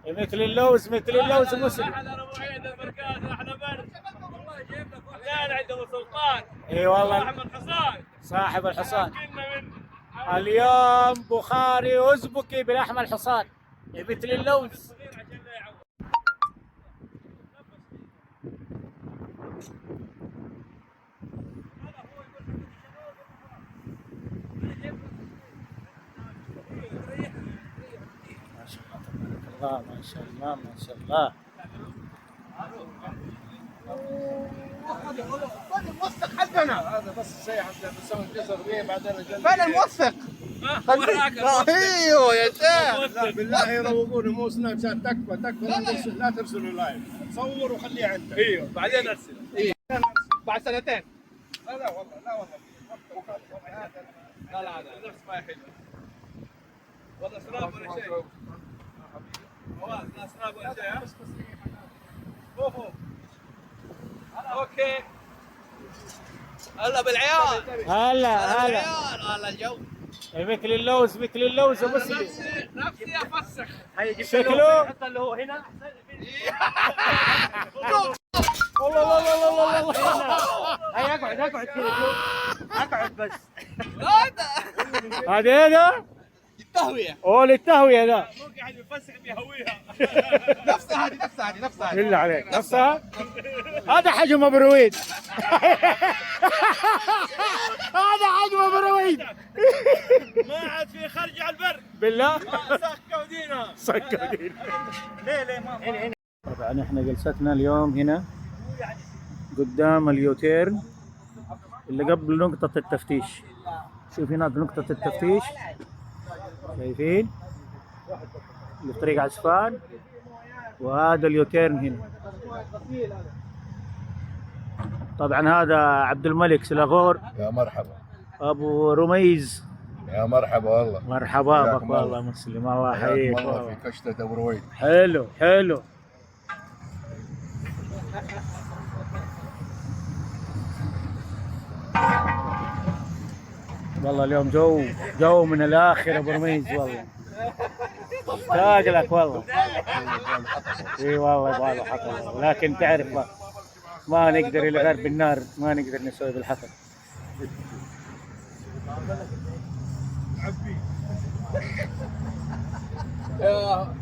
مثل اللوز مثل اللوز مسلم. احلى ابو عيد المركز احلى برد. والله جايب لك واحد عندهم سلطان. اي والله صاحب الحصان. صاحب الحصان. كنا من اليوم بخاري ازبكي بلحم الحصان مثل اللوز. عشان لا يعوض. ما شاء الله تبارك الله ما شاء الله ما شاء الله. هذا الموثق حقنا. هذا بس شيء عشان نسوي جزر به بعدين فين الموثق؟ ايوه يا شيخ. لا بالله يروقونه مو سناب شات. تكفى لا ترسلوا لايف. صور وخليه عندك. ايوه بعدين ارسل. بعد سنتين. لا والله لا والله. لا نفس ما يحل. والله سناب ولا شيء. فواز لا سناب ولا شيء ها. اوه اوكي. هلا بالعيال. هلا بالعيال هلا الجو. مثل اللوز مثل اللوز مسلم. نفسي افسخ. شكله حتى اللي هو هنا والله والله والله والله. هيا اقعد كذا. اقعد بس. هذا التهوية. اوه للتهوية ذا. مو قاعد يفسخ بيهويها. نفسها هذه. بالله عليك نفسها. هذا حجم ابرويد. هذا حجم ابرويد. ما عاد في خرج على البر. بالله سكوا دينا. سكر دين. ليه ما طبعا احنا جلستنا اليوم هنا قدام اليوتيرن اللي قبل نقطة التفتيش. شوف هناك نقطة التفتيش شايفين اللي في طريق عسفان، وهذا اليوتيرن هنا. طبعا هذا عبد الملك سلاغور يا مرحبا. ابو رميز. يا مرحبا والله. مرحبا بك حياكم والله الله. مسلم الله حياكم يحييك الله والله. في كشتة ابو رويد. حلو حلو. والله اليوم جو من الاخر ابو رميز والله. اشتاق لك والله. اي والله يبغى له حطب، لكن تعرف ما نقدر الا غير بالنار، ما نقدر نسوي بالحطب. يا